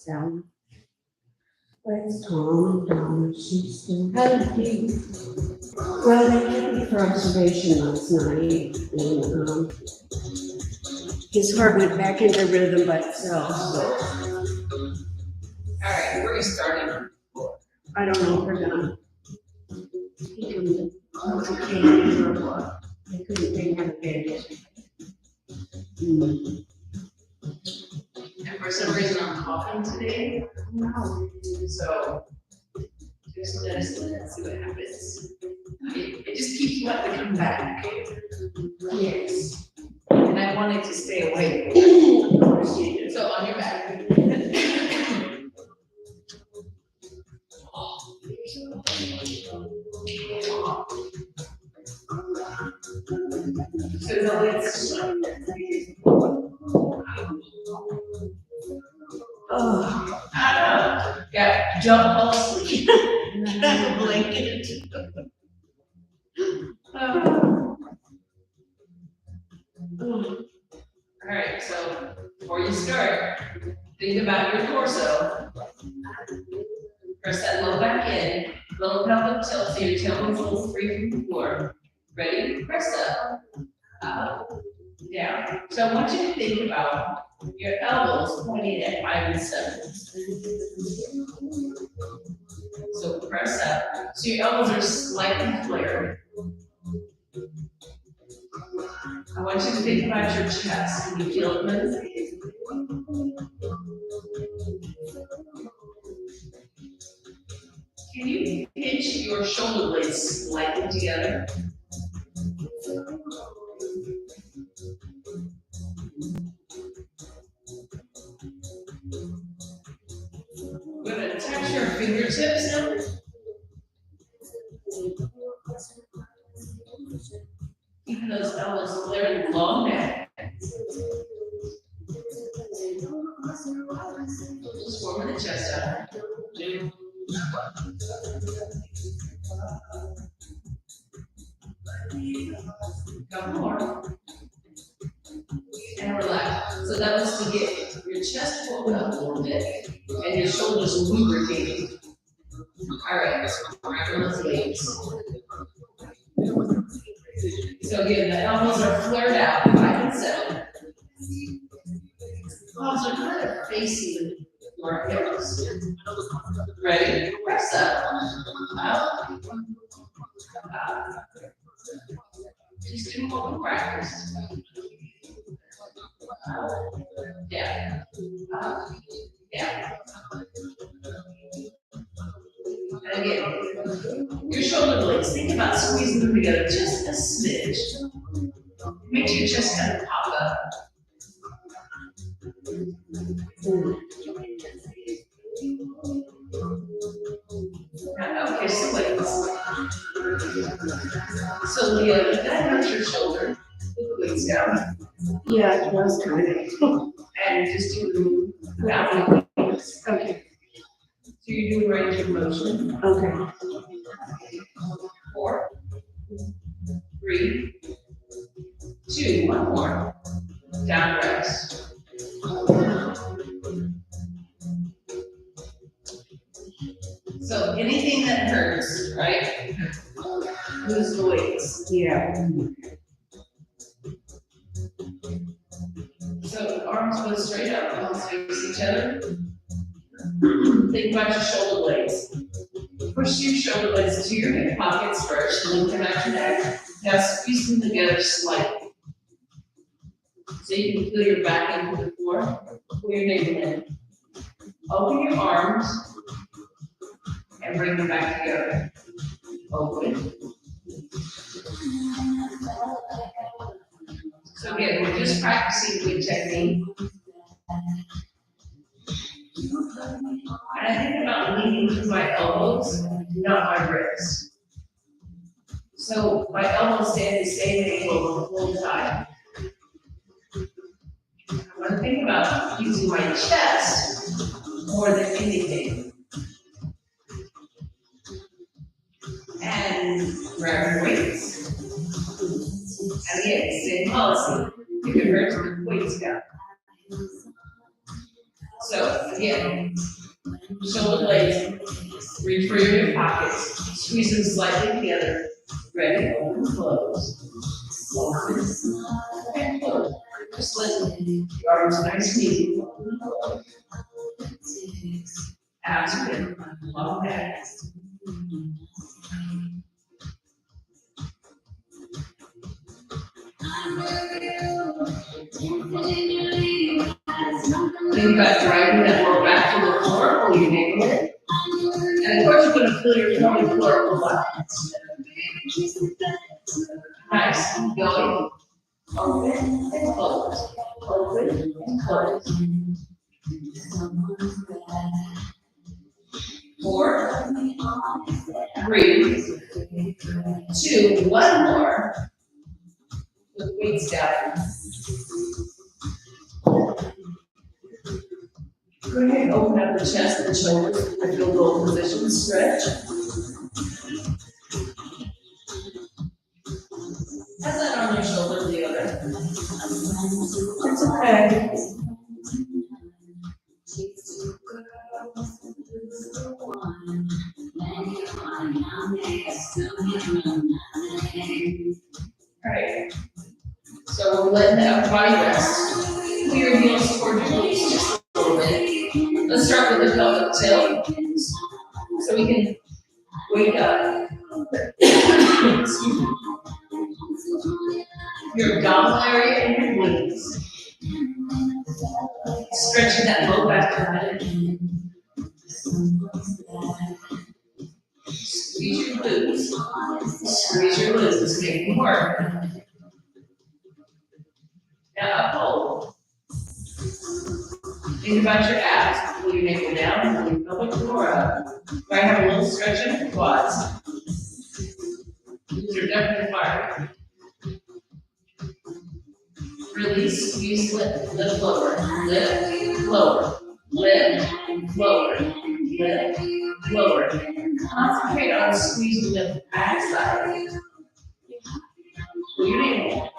down. But it's calm and down. She's still. How did he? Well, they took me for observation last night, and his heart went back into rhythm by itself. So All right, where are you starting? I don't know if we're gonna. He couldn't. He came or what? They couldn't. They had a bandage. And for some reason I'm coughing today, No. so just let's see what happens. It just keeps wanting to come back. Yes. And I wanted to stay away. So on your back. So no, it's. Oh. Yeah, jump fall asleep. Have a blanket. All right, so before you start, think about your torso. Press that low back in, little pelvic tilt so your tailbone's a little free from the floor. Ready? Press up, down. So I want you to think about your elbows pointing at 5 and 7. So press up. So your elbows are slightly flared. I want you to think about your chest. Can you feel it move? Can you pinch your shoulder blades slightly together? We're going to touch your fingertips now. Keep those elbows flared and long neck. Just warming the chest up. Couple more. And relax. So that was to get your chest pulled up a little bit and your shoulders lubricating. All right, grab those legs. So again, the elbows are flared out, 5 and 7. Palms are kind of facing your hips. Ready? Press up, up. Just 2 more practice. Down, up, down. And again, your shoulder blades, think about squeezing them together just a smidge. Make your chest kind of pop up. Okay, so wait. So Leah, did that hurt your shoulder? Put the weights down. Yeah, it was kind of. And just do down. Okay. So you're doing range of motion. Okay. 4, 3, 2, 1 more. Down rest. So anything that hurts, right? Lose the weights. Yeah. So arms go straight up, palms face each other. Think about your shoulder blades. Push your shoulder blades to your hip pockets first, and then come out your neck. Now squeeze them together slightly. So you can feel your back into the floor. Pull your navel in. Open your arms and bring them back together. Open. So again, we're just practicing good technique. And I think about leaning through my elbows, not my wrists. So my elbows stay at the same angle the whole time. I want to think about using my chest more than anything. And grab weights. And again, same policy. If it hurts, put weights down. So again, shoulder blades, reach for your pockets, squeeze them slightly together. Ready, open, close. Open, and close. Just let your arms nice and easy. Abs are in, long back. Think about driving that lower back to the floor, pull your navel in. And of course, you're going to feel your pelvic floor pull up. Nice. Keep going. Open and close. Open and close. 4, 3, 2, one more. With weights down. Go ahead and open up the chest and shoulders. I feel low position stretch. Have that on your shoulder or the other. It's okay. Alright. So we're letting the upper body rest. Pull your heels toward your knees just a little bit. Let's start with the pelvic tilt. So we can wake up. Excuse me. Your abdominal area and your glutes. Stretching that low back behind. Squeeze your glutes. Squeeze your glutes. Make them work. Now uphold. Think about your abs. Pull your navel down, pull your pelvic floor up. Might have a little stretch in your quads. These are definitely firing. Release, squeeze, lift, lift lower, lift, lower, lift, lower, lift, lower. Concentrate on squeeze, lift, backside. Pull your navel.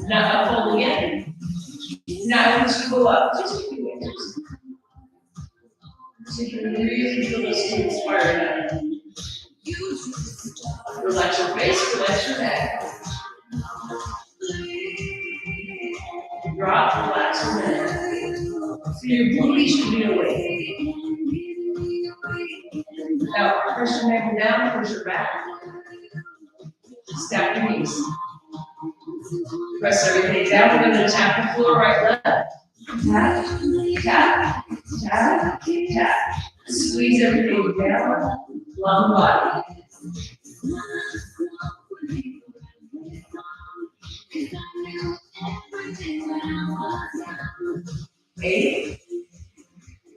Now uphold again. Now I want you to go up just a few inches. So you can really feel those glutes firing up. Relax your face, relax your neck. Drop, relax your neck. So your booty should be awake. Now push your neck down, push your back. Stack your knees. Press everything down. We're going to tap the floor right, left. Tap, tap, tap, tap. Squeeze everything down. Long body. 8,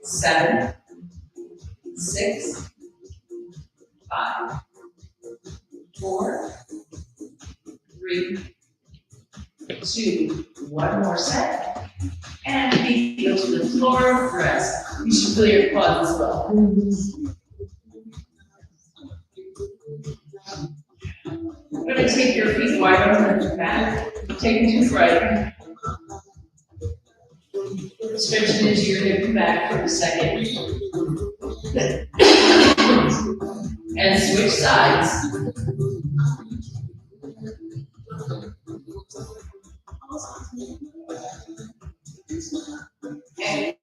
7, 6, 5, 4, 3, 2, one more set. And feet go to the floor, rest. You should feel your quads as well. I'm going to take your feet wide open your back. Take them to the right. Stretch it into your hip and back for a second. And switch sides.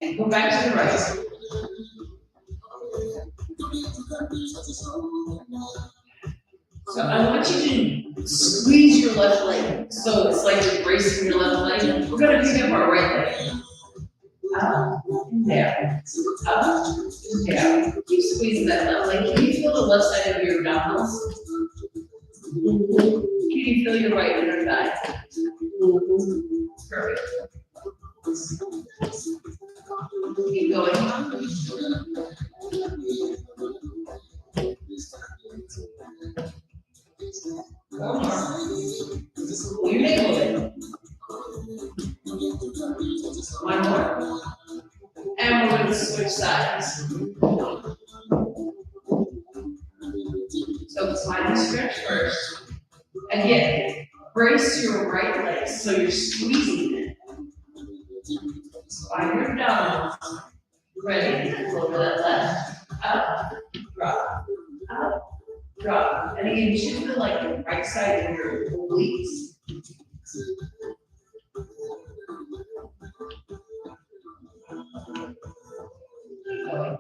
And go back to the right. So I want you to squeeze your left leg. So it's like you're bracing your left leg. We're going to pick up our right leg. Up and down. Up and down. Keep squeezing that left leg. Can you feel the left side of your abdominals? Can you feel your right inner thigh? Perfect. Keep going. One more. Pull your navel in. One more. And we're going to switch sides. So slightly stretch first. Again, brace your right leg so you're squeezing it. Find your abdominals. Ready? Over that left. Up, drop, up, drop. And again, you should feel like the right side of your obliques. Keep going.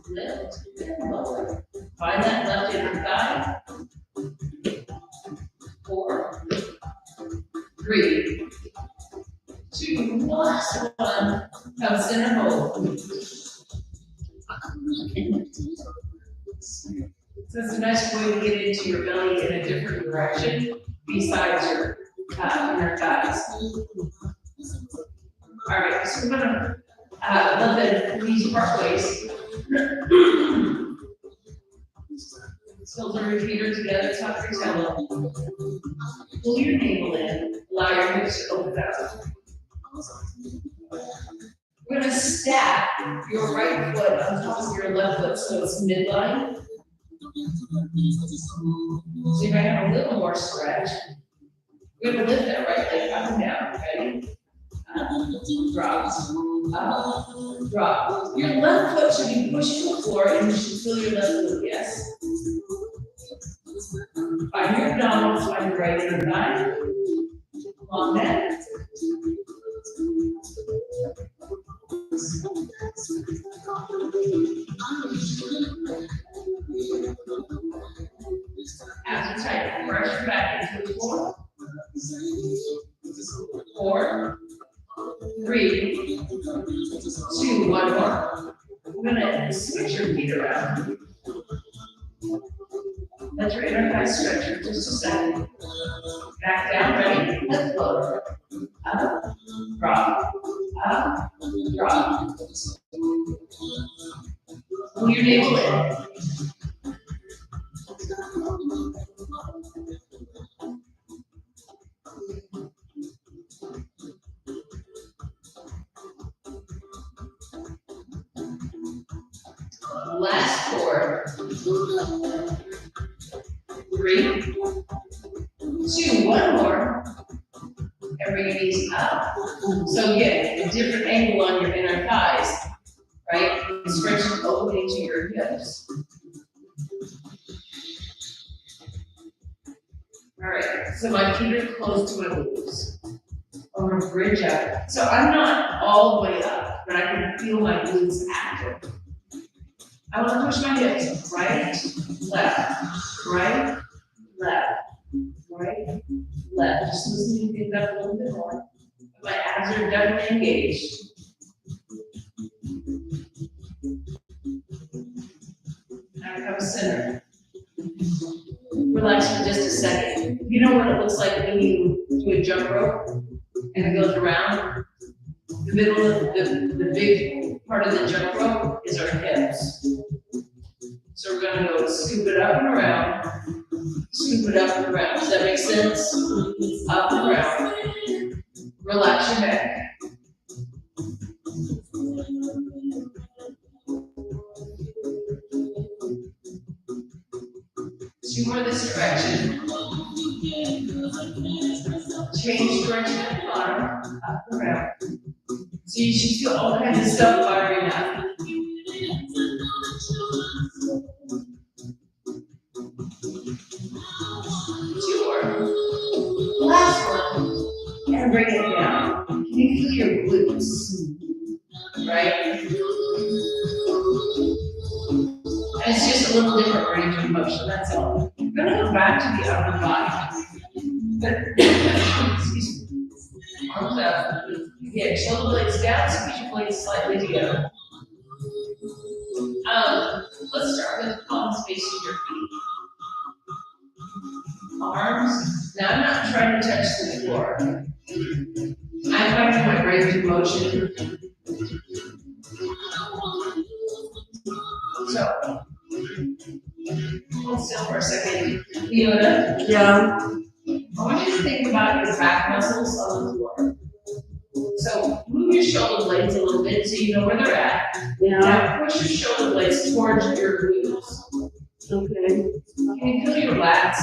Lift and lower. Find that left inner thigh. 4, 3, 2, last one. Come center hold. So it's a nice way to get into your belly in a different direction besides your inner thighs. All right, so we're gonna let the knees part ways. Still bring your feet are together, tuck your tail. Pull your navel in, allow your hips to open up. We're gonna stack your right foot on top of your left foot so it's midline. So you might have a little more stretch. We're gonna lift that right leg up and down, ready? Drop, up, drop. Your left foot should be pushing the floor and you should feel your left foot, yes. Find your abdominals, find your right inner thigh. Long neck. Abs are tight. Pressure back into the floor. 4, 3, 2, 1 more. We're gonna switch your feet around. Let your inner thigh stretch for just a second. Back down, ready? Let's lower. Up, drop, up, drop. Pull your navel in. Last 4, 3, 2, 1 more. And bring your knees up. So again, a different angle on your inner thighs, right? Stretching opening to your hips. All right, so my feet are close to my glutes. I'm gonna bridge up. So I'm not all the way up, but I can feel my glutes active. I want to push my hips right, left, right, left, right, left. Just loosening things up a little bit more. My abs are definitely engaged. Now come center. Relax for just a second. You know what it looks like when you do a jump rope and it goes around? The middle of the big part of the jump rope is our hips. So we're gonna go scoop it up and around, scoop it up and around. Does that make sense? Up and around. Relax your neck. Two more this direction. Change direction at the bottom, up and around. So you should feel all kinds of stuff firing up. Two more. Last one. And bring it down. Can you feel your glutes? Right? And it's just a little different range of motion, that's all. I'm gonna go back to the upper body. Excuse me. Arms up. Again, shoulder blades down, squeeze your blades slightly together. Let's start with palms facing your feet. Arms. Now I'm not trying to touch the floor. I'm finding my range of motion. So, hold still for a second. Leona? Yeah. I want you to think about your back muscles on the floor. So move your shoulder blades a little bit so you know where they're at. Yeah. Now push your shoulder blades towards your glutes. Okay. Can you feel your lats?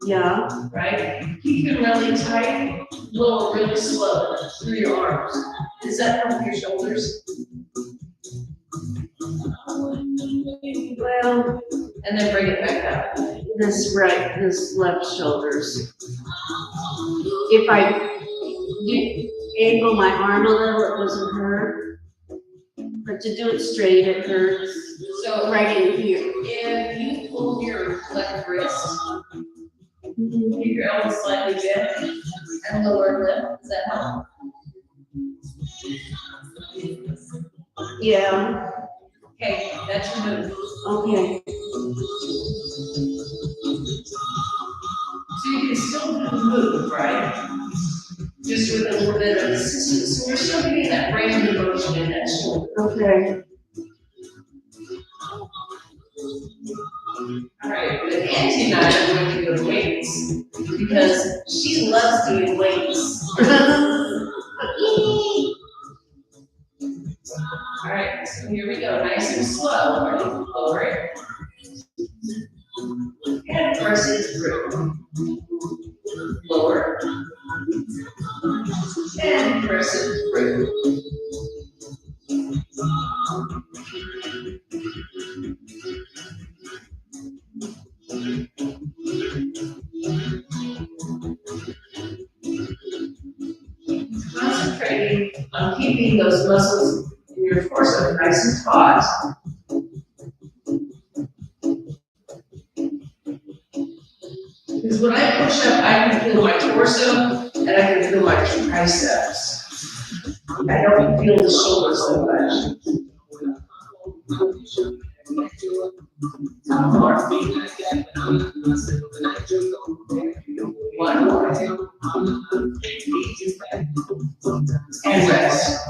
Yeah. Right? Keep them really tight. lower really slow through your arms. Does that help your shoulders? Well, And then bring it back up. this left shoulders. If I angle my arm a little, it doesn't hurt. But to do it straight, it hurts. So Right in here. if you pull your left wrist, keep your elbow slightly bent and lower lip, does that help? Yeah, Okay, that's your move. okay. So you can still do the move, right? Just with a little bit of assistance. So we're still getting that range of motion in that shoulder. Okay. All right, but Angie and I are going to go to weights because she loves doing weights. All right, so here we go, nice and slow. Ready? Lower it. And press it through. Lower. And press it through. Concentrating on keeping those muscles in your torso nice and taut. Because when I push up, I can feel my torso and I can feel my triceps. I don't feel the shoulders so much. One more. One more. And rest.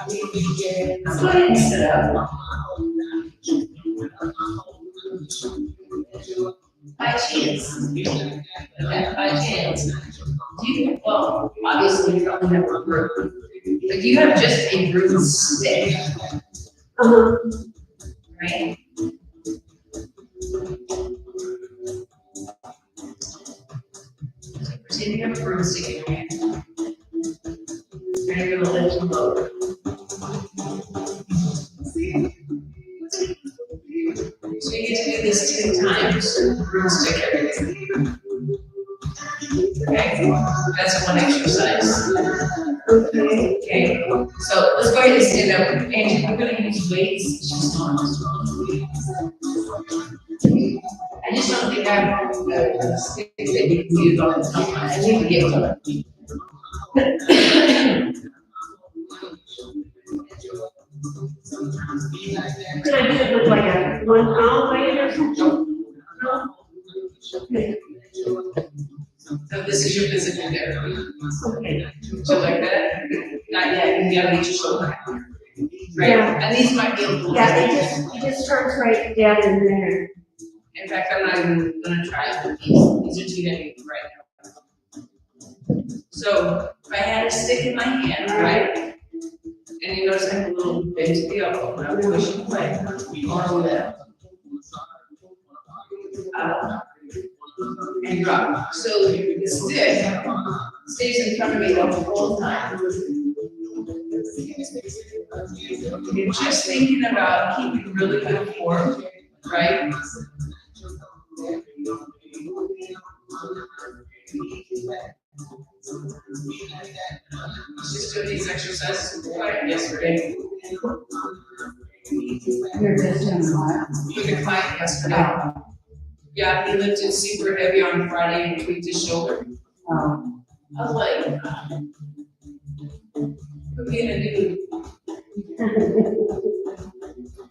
Go ahead and sit up. By chance. Okay, by chance. Do you, well, obviously you don't have a broom, but do you have just a broomstick? Right? Pretend you have a broomstick in your hand. You're gonna lift and lower. So you get to do this 10 times, broomstick everything. Okay, that's one exercise. Okay, so let's go ahead and stand up. Angie, we're gonna use weights. She's not. I just don't think I have a stick that you can use on the top. I need to get to it. Could I do it with like a 1 pound weight or something? No? Okay. So this is your physical therapy. Okay. So like that? Not yet, you gotta reach your shoulder. Right? Yeah. And these might be a little. Yeah, it just starts right down in there. In fact, I'm not even gonna try it. These are too heavy right now. So if I had a stick in my hand, right? And you notice I have a little bend to the elbow when I'm pushing away. Arm left. Up. And drop. So the stick stays in front of me the whole time. You're just thinking about keeping really good form, right? Just doing these exercises yesterday. You're just doing what? With a client yesterday. Yeah, he lifted super heavy on Friday and tweaked his shoulder. I was like, who can I do?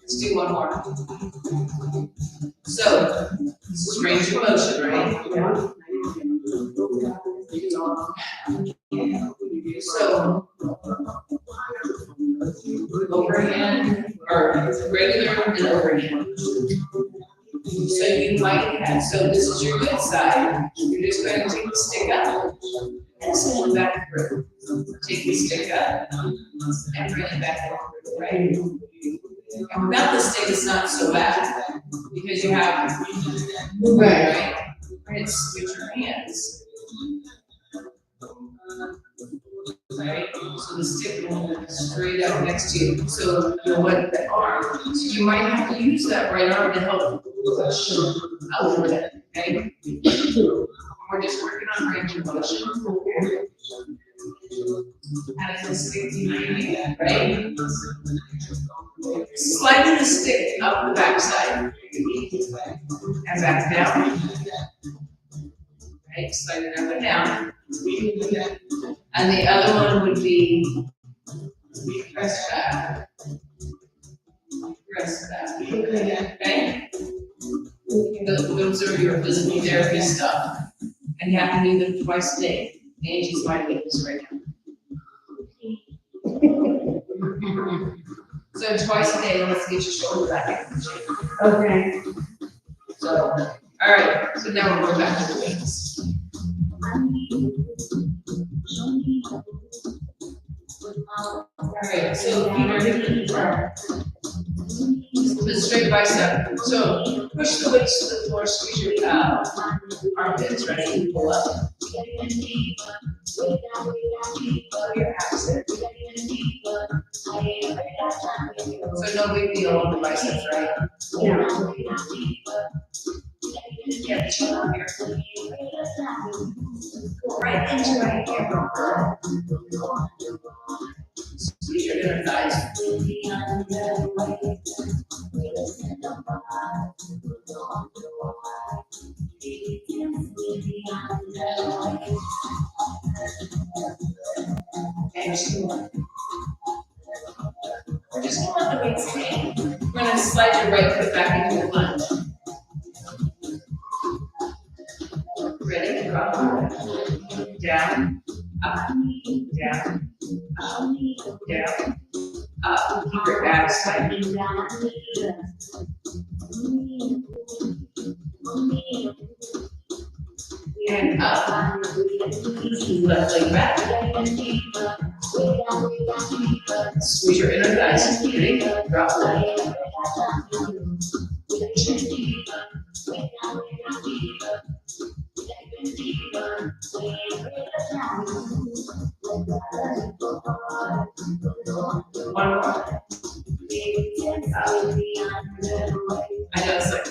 Let's do one more. So, this is range of motion, right? So, overhand, or regular and overhand. So you might have, so this is your good side. You're just going to take the stick up and send it back through. Take the stick up and bring it back forward, right? And without the stick, it's not so bad because you have movement, right? Right, switch your hands. Right, so the stick will move straight up next to you. So you'll wet the arm. So you might have to use that right arm to help push a little bit, okay? We're just working on range of motion. As the stick behind you, right? Sliding the stick up the backside and back down. Right, slide it up and down. And the other one would be press back. Press back. Okay? Those are your physical therapy stuff. And you have to do them twice a day. Angie's my witness right now. So twice a day, let's get your shoulder back in shape. Okay. So, all right, so now we're going back to the weights. All right, so feet are hip apart. Put straight bicep. So push the weights to the floor, squeeze your armpits, ready? Pull up. Your abs in. So no big deal on the biceps, right? Yeah. Yeah, chill out here. Go right into right here. Squeeze your inner thighs. And 2 more. We're just gonna let the weights hang. We're gonna slide your right foot back into a lunge. Ready? Drop. Down. Up. Down. Up. Down. Up. Keep your abs tight. And up. Left leg back. Squeeze your inner thighs. Ready? Drop. One more. I know it's like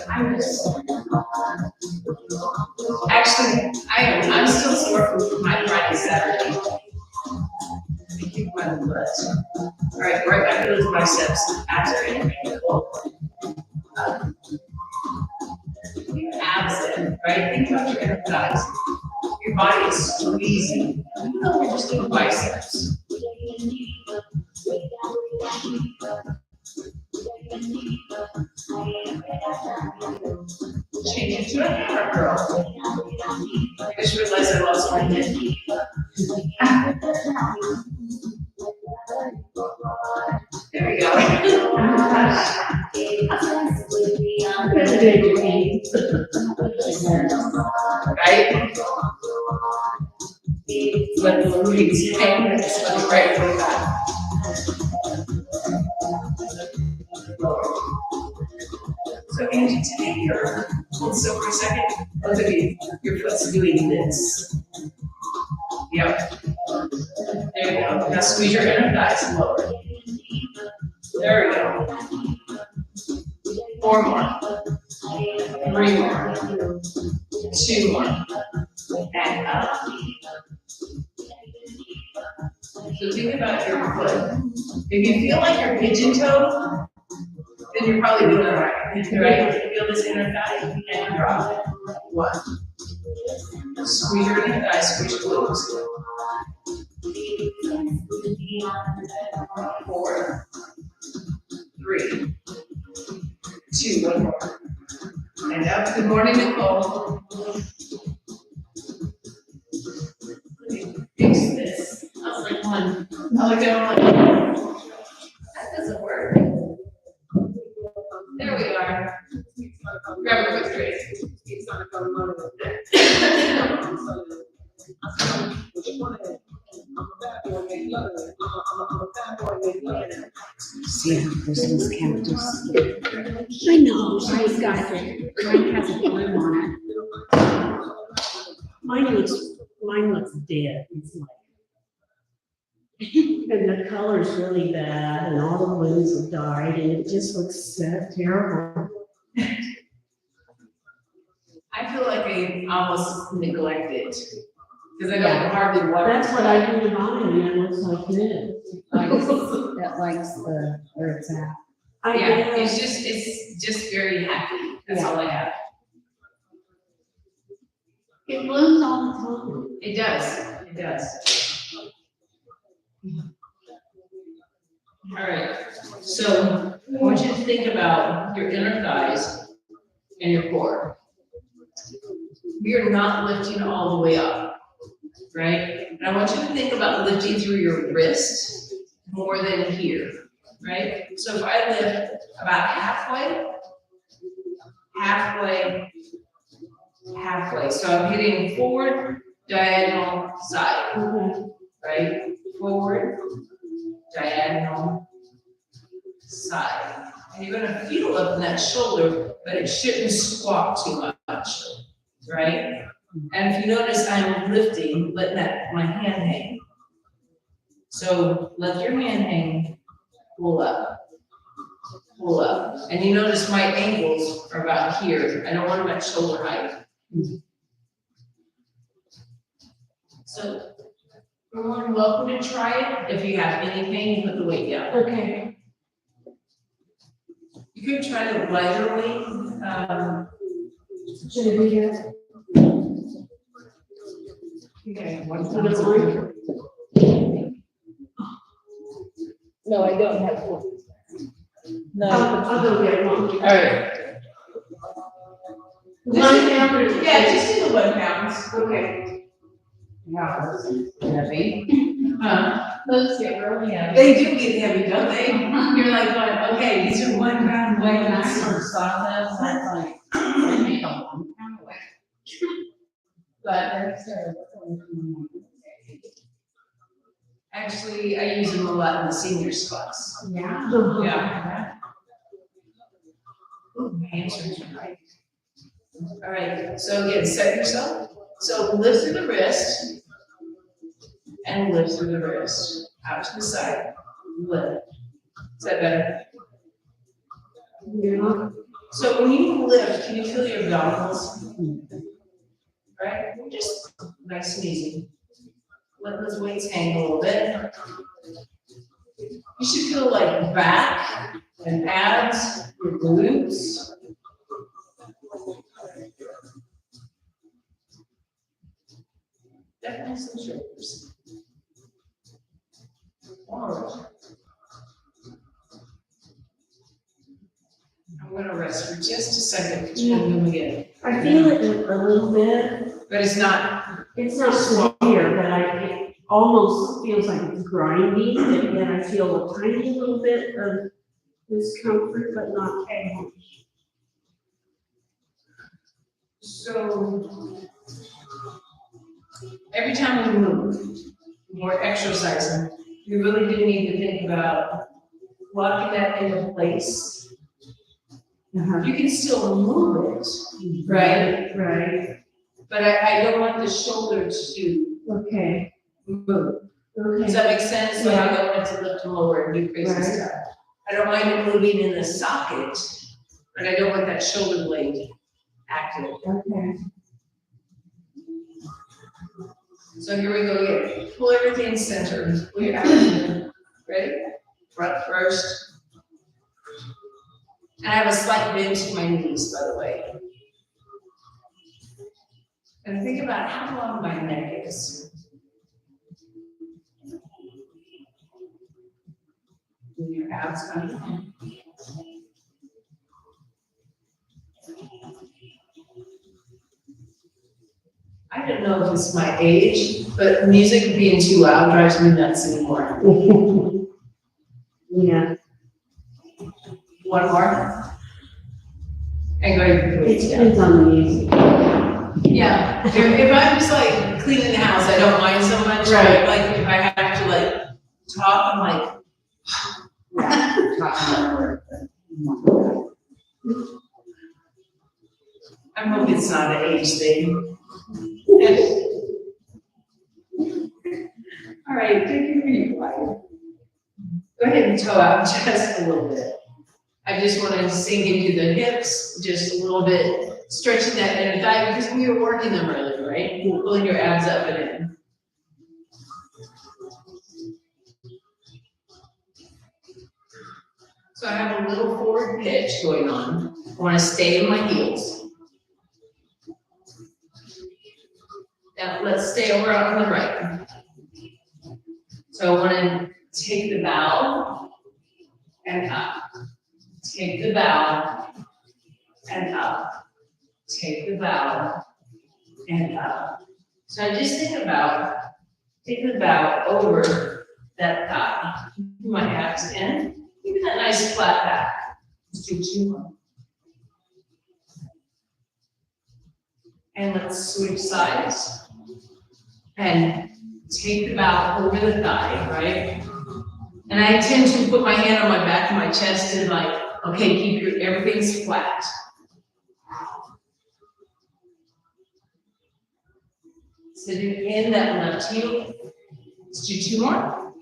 actually, I'm still sore from my Friday, Saturday. I kick my butt. All right, right back to those biceps. Abs are in. Abs in, right? Think about your inner thighs. Your body is squeezing. Even though we're just doing biceps. Change it to a hammer curl. I just realized I lost my head. There we go. Right? Let the weights hang. That's what I'm right for that. So Angie, today hold still for a second. Both of you, your foot's doing this. Yep. There you go. Now squeeze your inner thighs and lower. There we go. 4 more. 3 more. 2 more. And up. So think about your foot. If you feel like you're pigeon-toed, then you're probably doing it right. Right? You feel this inner thigh and drop. 1. Squeeze your inner thigh, squeeze your glutes. 4. 3. 2. 1 more. And up. Good morning, Nicole. Fix this. I was like 1. I looked at him like, that doesn't work. There we are. Grab a quick drink. See how Christmas cactus. I know, she's got it. Mine has a bloom on it. Mine looks dead. It's like, and the color's really bad, and all the blooms have died, and it just looks terrible. I feel like I almost neglect it, because I don't hardly water. That's what I do to mine, and it looks like this. That likes where it's at. Yeah, it's just very happy, that's all I have. It blooms all the time. It does. All right, so I want you to think about your inner thighs and your core. We are not lifting all the way up, right? And I want you to think about lifting through your wrist more than here, right? So if I lift about halfway, so I'm hitting forward, diagonal, side, right? Forward, diagonal, side. And you're gonna feel up in that shoulder, but it shouldn't squat too much, right? And if you notice, I'm lifting, letting my hand hang. So let your hand hang, pull up. And you notice my ankles are about here. I don't want them at shoulder height. So you're more than welcome to try it. If you have any pain, put the weight down. Okay. You could try the lighter weight. Should it be here? Okay, Is it on? No, I don't have one. I'll go get one. All right. 1 pound or? Yeah, just do the 1 pounds. Okay. Yeah, heavy. Those get really heavy. They do get heavy, don't they? You're like, going, okay, these are 1 pound When I weights. first saw them, I was like, I make a 1 pound weight. But there's Actually, I use them a lot in the seniors class. yeah. Yeah. Ooh, my hamstrings are tight. All right, so again, set yourself. So lift through the wrist and lift through the wrist. Out to the side, lift. Is that better? Yeah. So when you lift, can you feel your abdominals? Right? Just nice and easy. Let those weights hang a little bit. You should feel like back and abs, your glutes. Definitely some shoulders. All right. I'm gonna rest for just a second, because we'll do them again. I feel it a little bit. But it's not severe, but it almost feels like it's grinding, and then I feel a tiny little bit of discomfort, but not too much. so. Every time we move, we're exercising, we really do need to think about locking that into place. You can still move it, right? Right. But I don't want the shoulders to Okay. move. Does Okay. that make sense? Like I don't want it to lift and lower and do crazy Right. stuff. I don't mind it moving in the socket, but I don't want that shoulder blade active. Okay. So here we go again. Pull everything centered. Pull your abdomen. Ready? Front first. And I have a slight bend to my knees, by the way. And think about how long my neck is. And your abs come in. I don't know if it's my age, but music being too loud drives me nuts anymore. Yeah. One more. And go ahead and put It it down. depends on the music. Yeah, if I'm just like cleaning the house, I don't mind so much. Right. Like if I have to like talk, I'm like, Yeah, talking about work. I hope it's not an age thing. All right, take your feet wide. Go ahead and toe out just a little bit. I just want to sink into the hips just a little bit, stretching that inner thigh because we were working them earlier, right? Pulling your abs up and in. So I have a little forward pitch going on. I want to stay in my heels. Now let's stay over on the right. So I want to take the bow and up. Take the bow and up. Take the bow and up. So I just think about taking the bow over that thigh. My abs in. Give me that nice flat back. Let's do 2 more. And let's switch sides. And take the bow over the thigh, right? And I tend to put my hand on my back of my chest and like, okay, keep your, everything's flat. Sitting in that left heel. Let's do 2 more.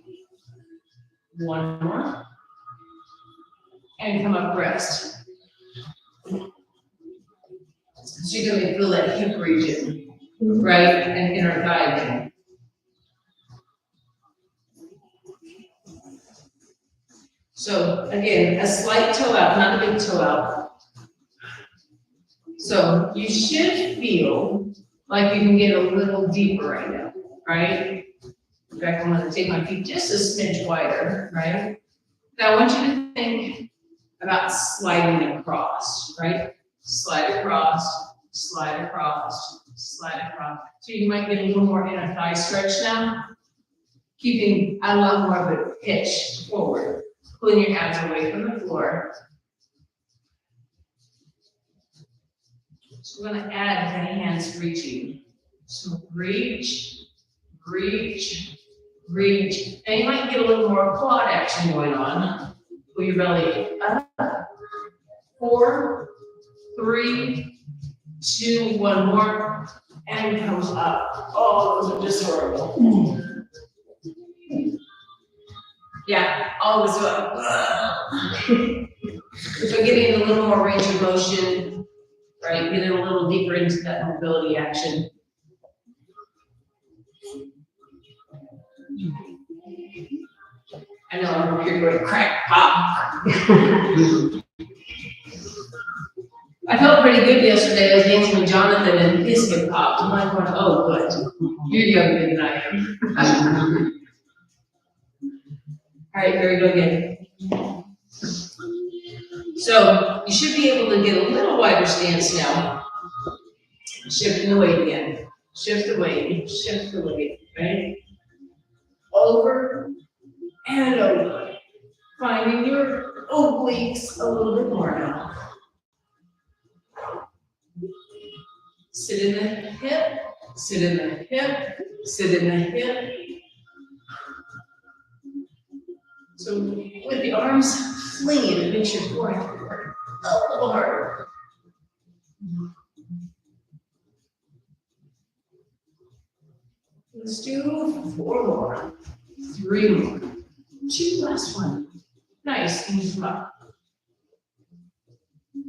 1 more. And come up rest. So you're gonna feel that hip region, right? And inner thigh again. So again, a slight toe out, not a big toe out. So you should feel like you can get a little deeper right now, right? In fact, I'm gonna take my feet just a smidge wider, right? Now I want you to think about sliding across, right? Slide across, slide across, slide across. So you might get a little more inner thigh stretch now, keeping a lot more of a pitch forward, pulling your abs away from the floor. So we're gonna add the hands reaching. So reach, reach, reach. And you might get a little more quad action going on. Pull your belly up. 4, 3, 2, 1 more, and come up. Oh, those are just horrible. Yeah, always up. So getting a little more range of motion, right? Getting a little deeper into that mobility action. I know I'm over here going crack pop. I felt pretty good yesterday. I was dancing with Jonathan and his hip popped. I'm like, going, oh, good. You're younger than I am. All right, here we go again. So you should be able to get a little wider stance now. Shifting the weight again. Shift the weight, right? Over and over. Finding your obliques a little bit more now. Sit in the hip, sit in the hip, sit in the hip. So with the arms flinging, it makes your forehead work a little harder. Let's do 4 more, 3 more, 2 last one. Nice, and come up.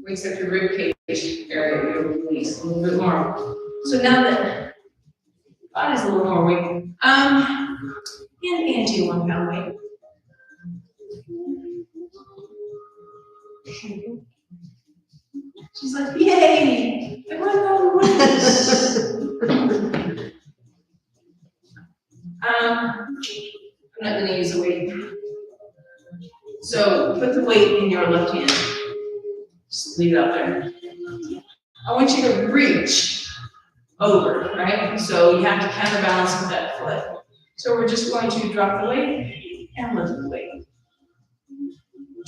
Wakes up your rib cage area, your release a little bit more. So now that body's a little more weak, and into 1 pound weight. She's like, yay! I won the weight. I'm not gonna use a weight. So put the weight in your left hand. Just leave it out there. I want you to reach over, right? So you have to counterbalance with that foot. So we're just going to drop the weight and lift the weight.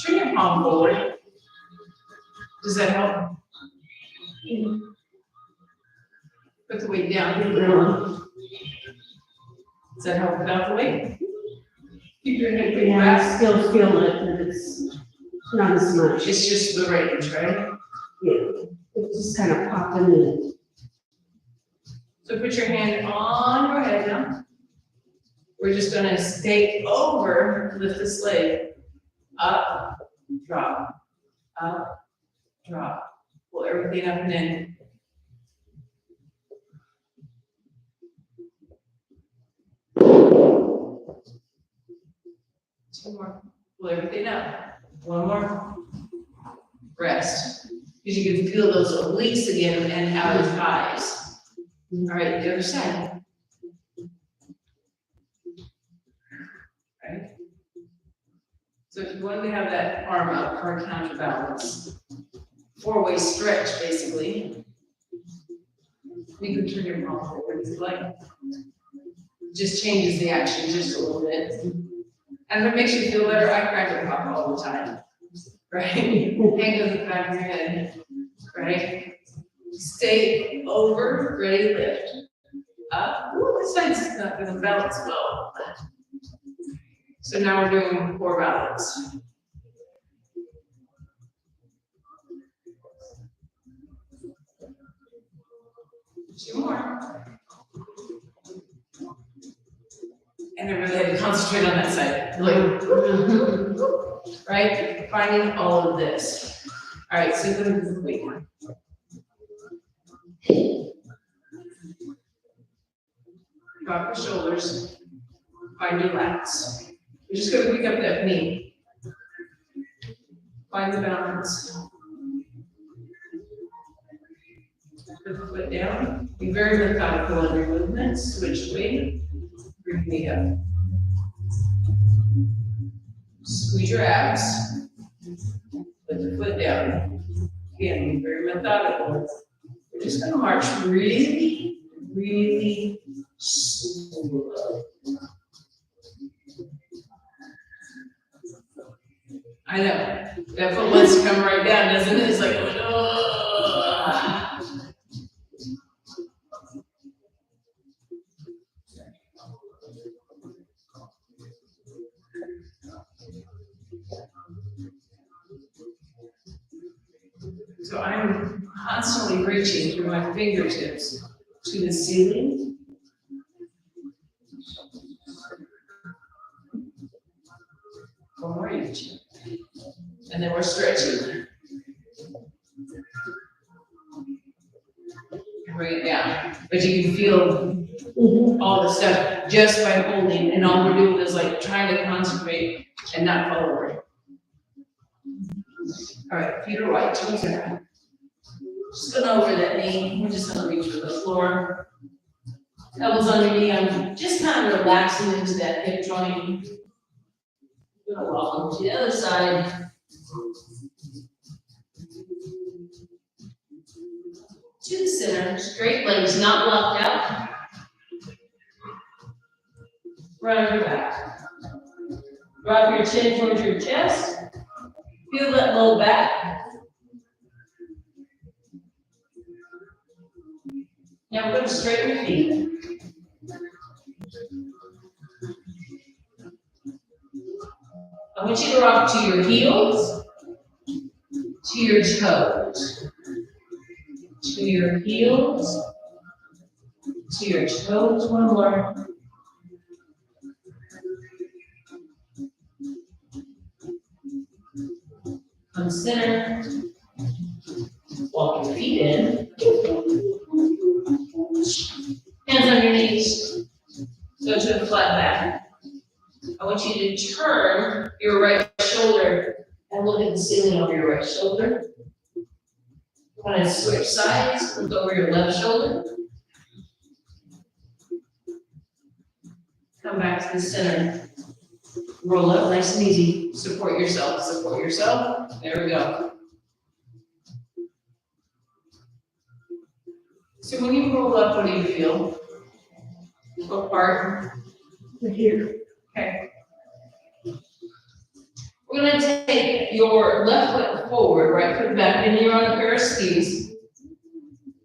Turn your palm forward. Does that help? Put the weight down. Does that help without the weight? Keep your head pretty Yeah, I back. still feel it, but it's not as much. It's just the range, right? Yeah, it's just kind of popping in. So put your hand on your head now. We're just gonna stay over, lift this leg. Up, drop, up, drop. Pull everything up and in. Two more. Pull everything up. One more. Rest. Because you can feel those obliques again and outer thighs. All right, the other side. Right? So if you wanted to have that arm up for a counterbalance, four-way stretch basically. You can turn your palm forward if you like. Just changes the action just a little bit. And if it makes you feel better, I crack a pop all the time. Right? Hand goes in the back of your head. Right? Stay over, ready, lift. Up. Ooh, this side's not gonna balance well. So now we're doing core balance. Two more. And I really had to concentrate on that side. Like, right? Finding all of this. All right, so wait. Drop your shoulders. Find your lats. You're just gonna pick up that knee. Find the balance. Put the foot down. Be very methodical in your movements. Switch weight. Bring the knee up. Squeeze your abs. Put the foot down. Again, be very methodical. We're just gonna march really, really slow. I know, that foot wants to come right down, doesn't it? It's like, oh. So I'm constantly reaching through my fingertips to the ceiling. One more each. And then we're stretching. Bring it down. But you can feel all the stuff just by holding, and all we're doing is like trying to concentrate and not fall over. All right, feet are wide, toes are out. Just going over that knee. We're just gonna reach for the floor. Elbows on your knee. I'm just kind of relaxing into that hip joint. Gonna walk to the other side. To the center, straight legs, not locked out. Right on your back. Drop your chin towards your chest. Feel that low back. Now we're going to straighten your feet. I want you to rock to your heels, to your toes. To your heels, to your toes, one more. Come center. Walk your feet in. Hands on your knees. Go to a flat back. I want you to turn your right shoulder and look at the ceiling over your right shoulder. Kind of switch sides, look over your left shoulder. Come back to the center. Roll up nice and easy. Support yourself, support yourself. There we go. So when you roll up, what do you feel? What part? Here. Okay. We're going to take your left foot forward, right foot back, and you're on a pair of skis.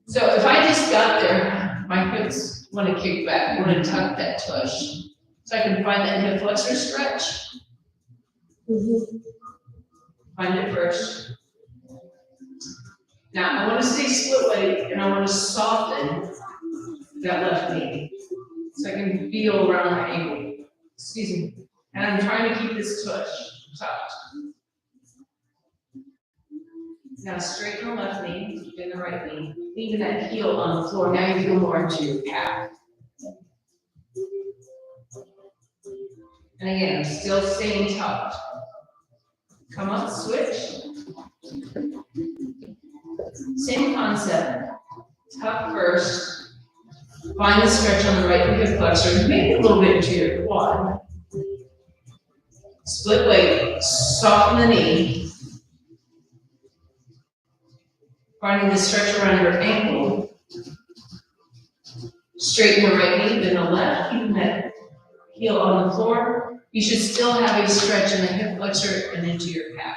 So if I just got there, my foot's want to kick back, want to tuck that tush. So I can find that hip flexor stretch. Find it first. Now, I want to stay split leg and I want to soften that left knee. So I can feel around my ankle. Excuse me. And I'm trying to keep this tush tucked. Now straighten the left knee, then the right knee. Leaving that heel on the floor. Now you feel more into your calf. And again, I'm still staying tucked. Come up, switch. Same concept. Tuck first. Find the stretch on the right hip flexor. Make it a little bit into your quad. Split weight. Soften the knee. Finding the stretch around your ankle. Straighten the right knee, then the left. Keeping that heel on the floor. You should still have a stretch in the hip flexor and into your calf.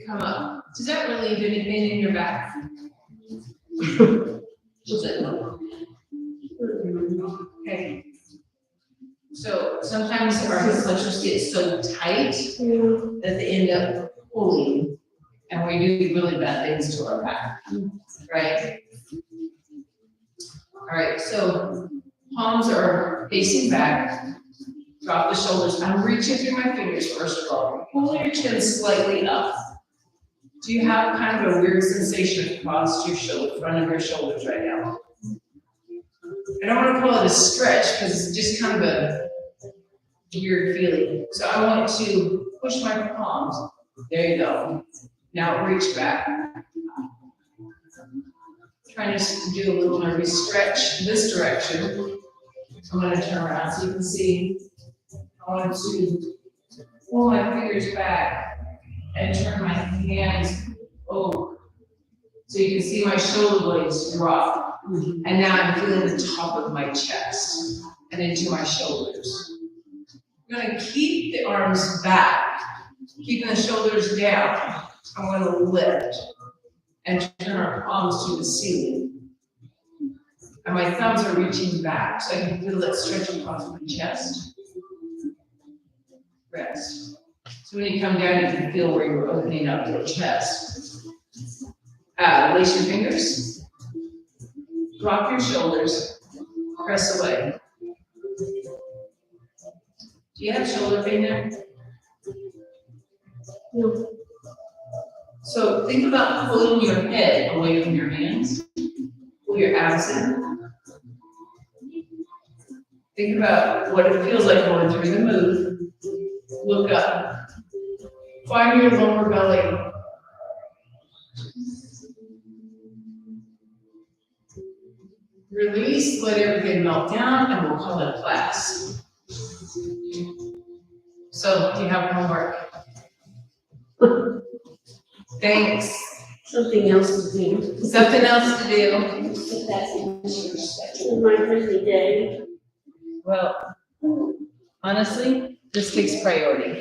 Come up. Does that relieve anything in your back? Does it? Okay. So sometimes our hip flexors get so tight that they end up pulling, and we do really bad things to our back, right? All right, so palms are facing back. Drop the shoulders. I'm reaching through my fingers first of all. Pull your chin slightly up. Do you have kind of a weird sensation across your shoulder, front of your shoulders right now? I don't want to call it a stretch because it's just kind of a weird feeling. So I want to push my palms. There you go. Now reach back. Trying to do a little nervous stretch this direction. I'm going to turn around so you can see. I want to pull my fingers back and turn my hands over. So you can see my shoulder blades drop. And now I'm feeling the top of my chest and into my shoulders. I'm going to keep the arms back, keeping the shoulders down. I'm going to lift and turn our palms to the ceiling. And my thumbs are reaching back so I can feel that stretch across my chest. Rest. So when you come down, you can feel where you're opening up your chest. Lace your fingers. Drop your shoulders. Press away. Do you have shoulder pain there? No. So think about pulling your head away from your hands. Pull your abs in. Think about what it feels like going through the move. Look up. Find your lower belly. Release, let everything melt down, and we'll call it a class. So, do you have homework? Thanks. Something else to do. Something else to do. But that's in my busy day. Well, honestly, this takes priority.